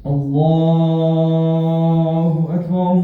الله أكبر.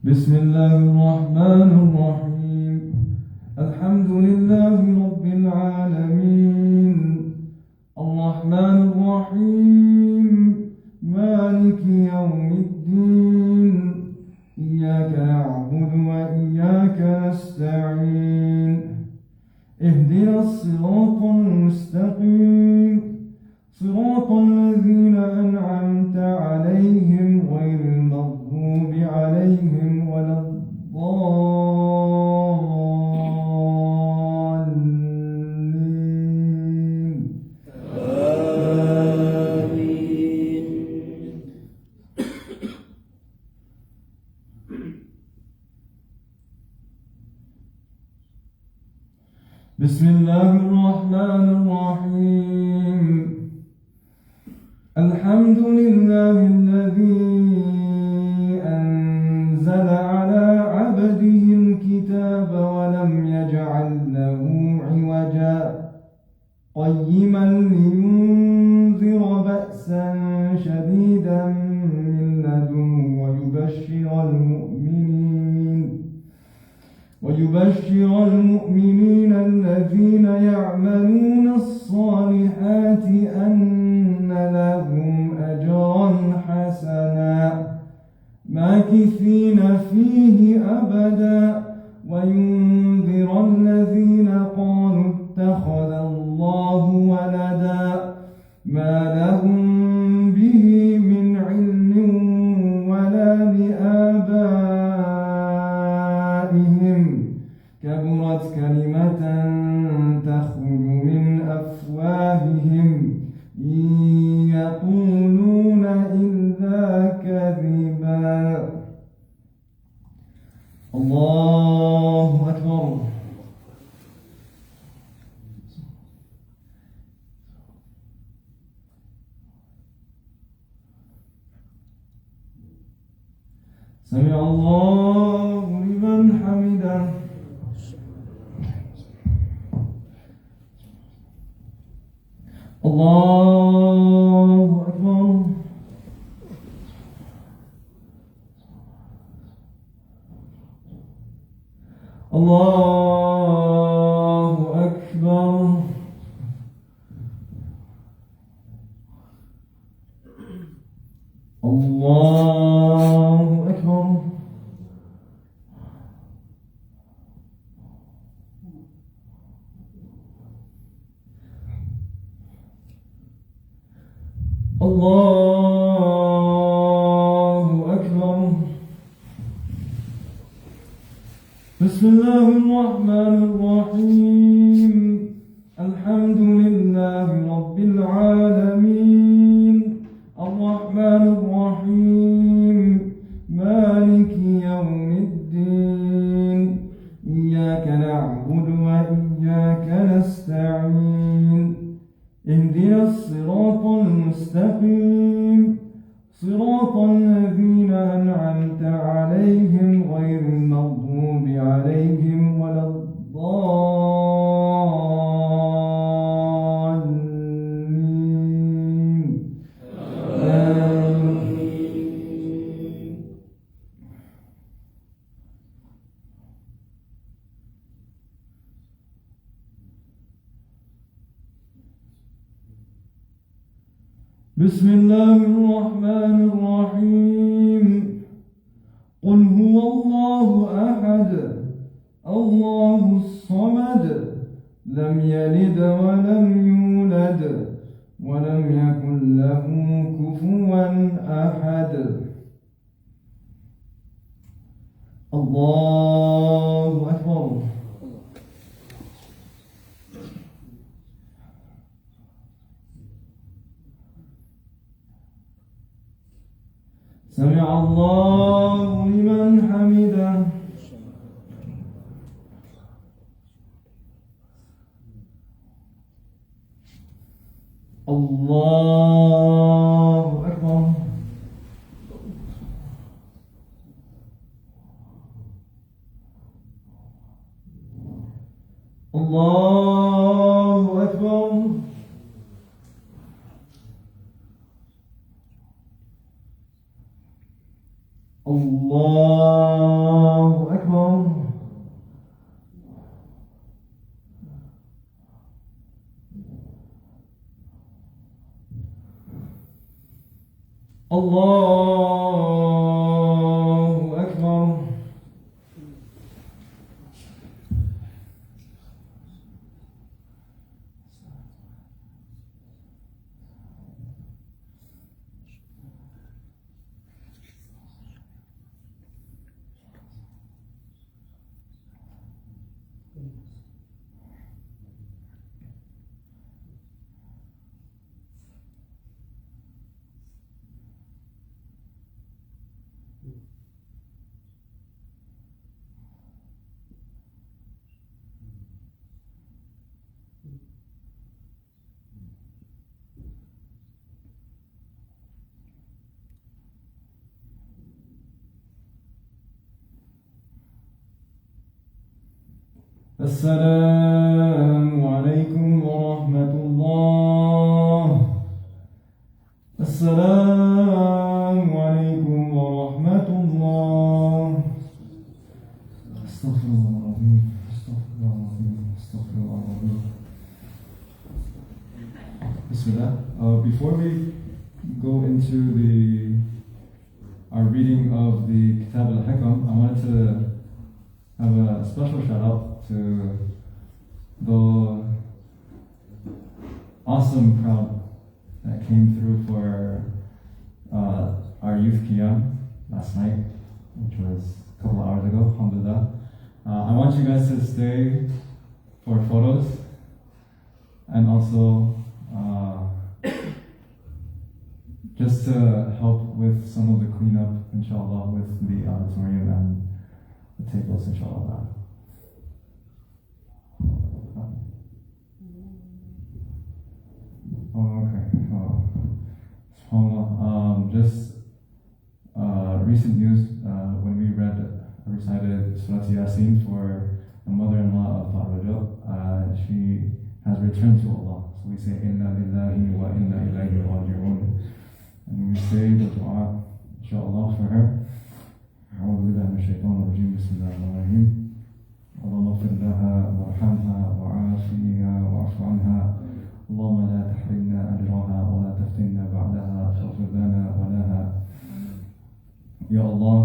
بسم الله الرحمن الرحيم. الحمد لله رب العالمين الرحمن الرحيم مالك يوم الدين إياك نعبد وإياك نستعين اهدنا الصراط المستقيم صراط الذين أنعمت عليهم غير المغضوب عليهم ولا الضالين آمين. بسم الله الرحمن الرحيم. الحمد لله الذي أنزل على عبده الكتاب ولم يجعل له عوجا قيما لينذر بأسا شديدا من لدنه ويبشر المؤمنين الذين يعملون الصالحات أن لهم أجرا حسنا ماكثين فيه أبدا وينذر الذين قالوا اتخذ الله ولدا ما لهم به من علم ولا لآبائهم كبرت كلمة تخرج من أفواههم إن يقولون إلا كذبا. الله أكبر. سمع الله لمن حمده. الله أكبر. الله أكبر. الله أكبر. الله أكبر. بسم الله الرحمن الرحيم. الحمد لله رب العالمين الرحمن الرحيم مالك يوم الدين إياك نعبد وإياك نستعين اهدنا الصراط المستقيم صراط الذين أنعمت عليهم غير المغضوب عليهم ولا الضالين آمين. بسم الله الرحمن الرحيم. قل هو الله أحد الله الصمد لم يلد ولم يولد ولم يكن له كفوا أحد. الله أكبر. سمع الله لمن حمده. الله أكبر. Allahu Akbar. Allahu Akbar. Assalamu alaikum wa rahmatullah. Assalamu alaikum wa rahmatullah. Astaghfirullahaladzim. Astaghfirullahaladzim. Bismillah. Before we go into our reading of the Kitab al-Hikam, I wanted to have a special shout out to the awesome crowd that came through for our youth Qiyam last night, which was a couple of hours ago, alhamdulillah. I want you guys to stay for photos and also just to help with some of the cleanup, inshallah, with the auditorium and the tables, inshallah. Oh, okay. SubhanAllah. Just recent news, when we recited Surat Yasin for the mother-in-law of Rajab, she has returned to Allah. So we say, Inna lillahi wa inna ilayhi raji'un. And we say the dua, inshallah, for her. أعوذ بالله من الشيطان الرجيم بسم الله الرحمن الرحيم اللهم اغفر لها وارحمها وعافها واعف عنها اللهم لا تحرمنا أجرها ولا تفتنا بعدها فاغفر لنا ولها. Ya Allah,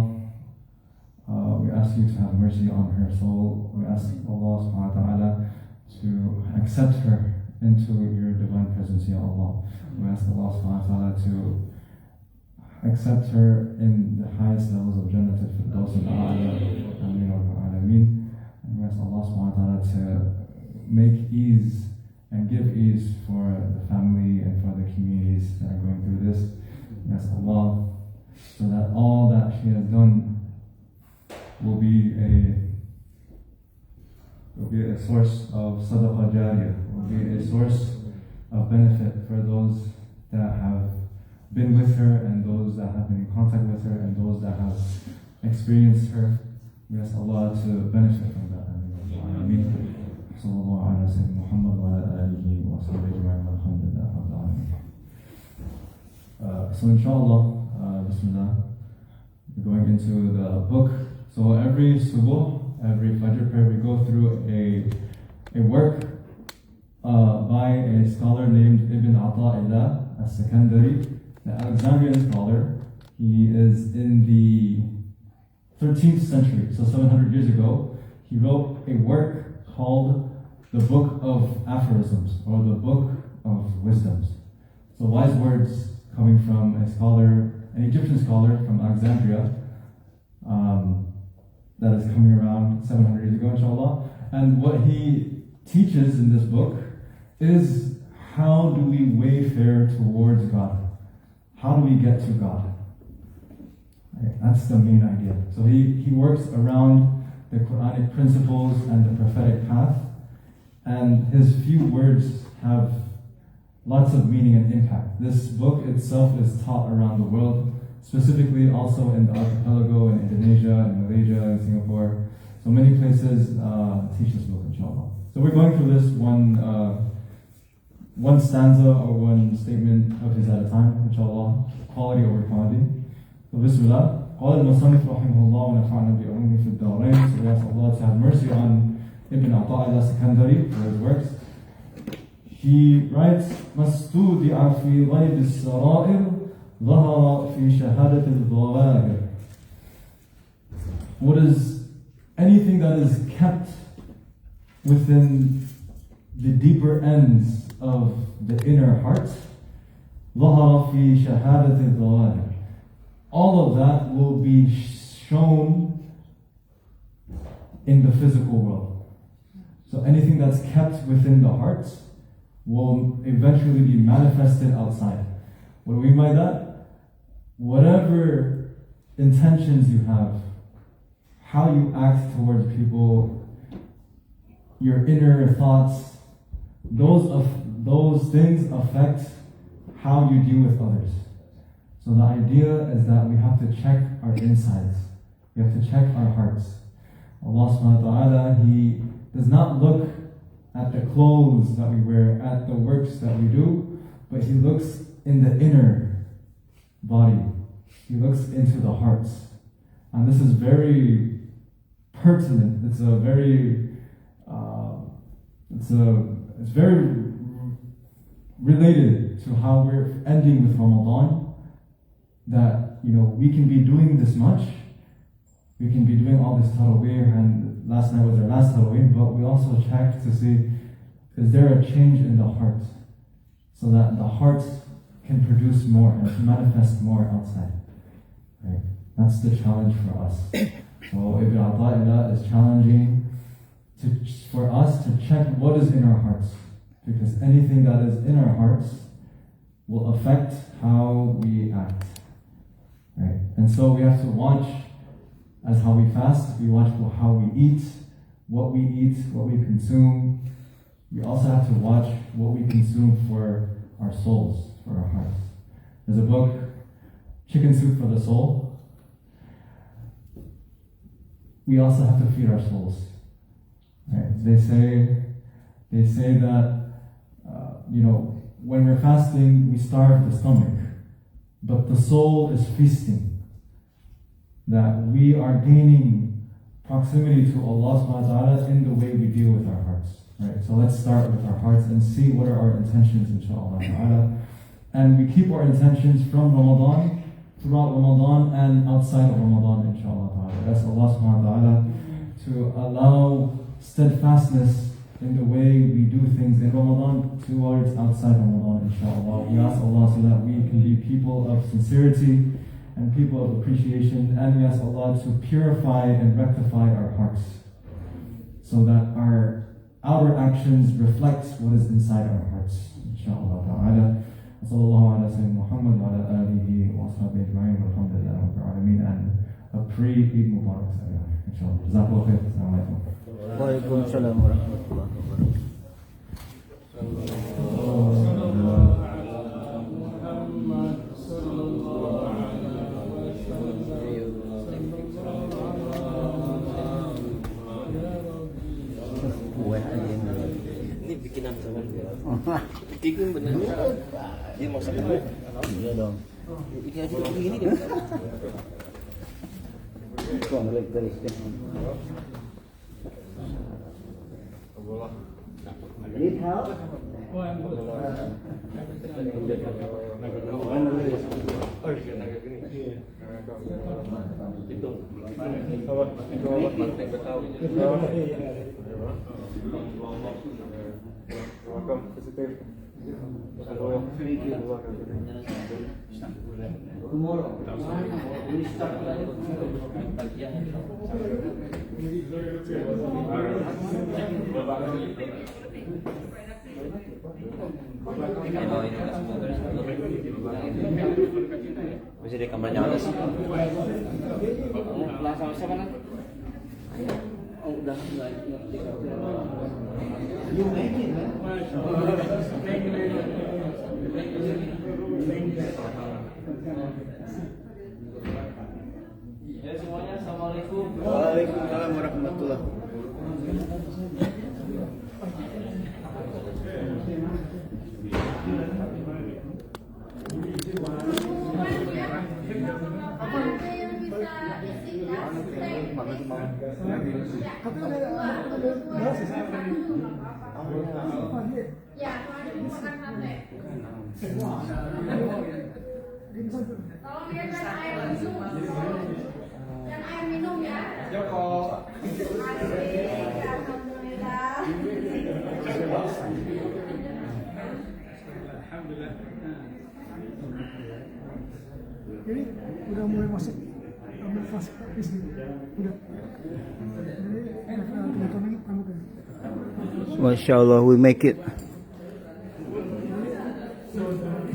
we ask you to have mercy on her soul. We ask Allah subhanahu wa ta'ala to accept her into your divine presence, Ya Allah. We ask Allah subhanahu wa ta'ala to accept her in the highest levels of Jannah al-Firdaus al-A'la. Ameen wa Alameen. And we ask Allah subhanahu wa ta'ala to make ease and give ease for the family and for the communities that are going through this. We ask Allah so that all that she has done will be a source of sadaqah jariyah, will be a source of benefit for those that have been with her and those that have been in contact with her and those that have experienced her. We ask Allah to benefit from that. Ameen. Sallallahu ala Sayyidina Muhammad wa ala alihi wa sahbihi alhamdulillah. So inshallah, bismillah, we're going into the book. So every Subuh, every Fajr prayer, we go through a work by a scholar named Ibn Ata'illah as-Sakandari, the Alexandrian scholar. He is in the 13th century, so 700 years ago. He wrote a work called the Book of Aphorisms, or the Book of Wisdoms. So wise words coming from a scholar, an Egyptian scholar from Alexandria, that is coming around 700 years ago, inshallah. And what he teaches in this book is how do we wayfare towards God? How do we get to God? Okay, that's the main idea. So he works around the Quranic principles and the prophetic path, and his few words have lots of meaning and impact. This book itself is taught around the world, specifically also in the archipelago, in Indonesia, in Malaysia, in Singapore. So many places teach this book, inshallah. So we're going through this one stanza or one statement of his at a time, inshallah. Quality over quantity. So bismillah. قال المصنف رحمه الله ونفعنا بعلومه في الدارين. So we ask Allah to have mercy on Ibn Ata'illah Secondary for his works. He writes, ما استودع في غيب السرائر ظهر في شهادة الظواهر. What is anything that is kept within the deeper ends of the inner heart, ظهر في شهادة الظواهر. All of that will be shown in the physical world. So anything that's kept within the heart will eventually be manifested outside. What do we mean by that? Whatever intentions you have, how you act towards people, your inner thoughts, those things affect how you deal with others. So the idea is that we have to check our insides. We have to check our hearts. Allah subhanahu wa ta'ala, He does not look at the clothes that we wear, at the works that we do, but He looks in the inner body. He looks into the hearts. And this is very pertinent. It's very related to how we're ending with Ramadan. That, we can be doing this much. We can be doing all this tarawih, and last night was our last tarawih, but we also check to see, is there a change in the heart? So that the heart can produce more and to manifest more outside. Right? That's the challenge for us. So Ibn Ata'illah is challenging for us to check what is in our hearts. Because anything that is in our hearts will affect how we act. Right? And so we have to watch as how we fast, we watch how we eat, what we consume. We also have to watch what we consume for our souls, for our hearts. There's a book, Chicken Soup for the Soul. We also have to feed our souls. Right? They say that when we're fasting, we starve the stomach, but the soul is feasting. That we are gaining proximity to Allah subhanahu wa ta'ala in the way we deal with our hearts. Right? So let's start with our hearts and see what are our intentions, inshallah ta'ala. And we keep our intentions from Ramadan, throughout Ramadan and outside of Ramadan, inshallah ta'ala. That's Allah subhanahu wa ta'ala to allow steadfastness in the way we do things in Ramadan towards outside Ramadan, inshallah. We ask Allah so that we can be people of sincerity and people of appreciation, and we ask Allah to purify and rectify our hearts so that our outer actions reflect what is inside our hearts, inshallah ta'ala. Sallallahu ala sayyidina Muhammad wa ala alihi wa ashabihi ajma'in walhamdulillahi rabbil alamin, and a pre-Eid Mubarak, inshallah. Jazakallahu khair. Assalamu alaikum. Waalaikumsalam warahmatullahi wabarakatuh. Ini bikinan teman bikin bener. Dia mau sampai. Iya dong. Ini aja begini dia. Kok ngelik terus. Need help? Tomorrow. We start. Masih di kamarnya atas. Lah sama siapa nanti? Oh udah enggak. You make it, man. Ya semuanya, assalamualaikum. Waalaikumsalam warahmatullahi Apa yang bisa Tapi udah bahas ya. Apa dia? Ya, ada makan sate. Tolong biarkan air minum. Dan air minum ya. Joko. Alhamdulillah. Jadi udah mulai masuk ambil fase praktis gitu. Udah. Jadi teman-teman pamit ya. Masya Allah, we make it.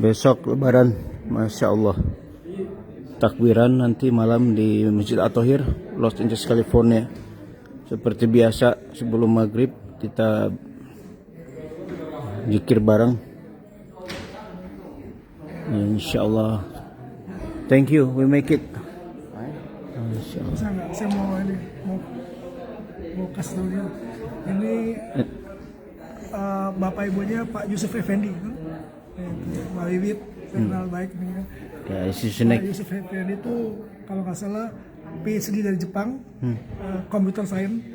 Besok Lebaran, Masya Allah. Takbiran nanti malam di Masjid At-Thohir, Los Angeles, California. Seperti biasa sebelum maghrib kita zikir bareng. Insya Allah. Thank you, we make it. Masya Allah. Saya mau kasih tahu dia. Ini bapak ibunya Pak Yusuf Effendi kan? Pak Wiwit, saya kenal baik ini kan. Ya, Pak Yusuf Effendi itu kalau nggak salah PhD dari Jepang, computer science,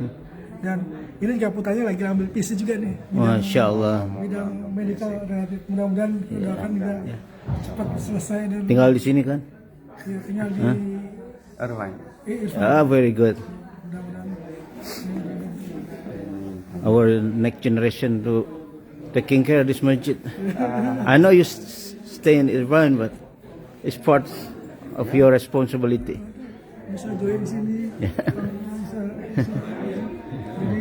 dan ini juga putranya lagi ambil PhD juga nih. Masya Allah. Bidang medical relatif. Mudah-mudahan doakan juga cepat selesai dan Tinggal di sini kan? ya, tinggal di Irvine. Irfan. Very good. Mudah-mudahan. Our next generation to taking care of this masjid. I know you stay in Irvine, but it's part of your responsibility. Bisa join di sini. Yeah. Bisa. Jadi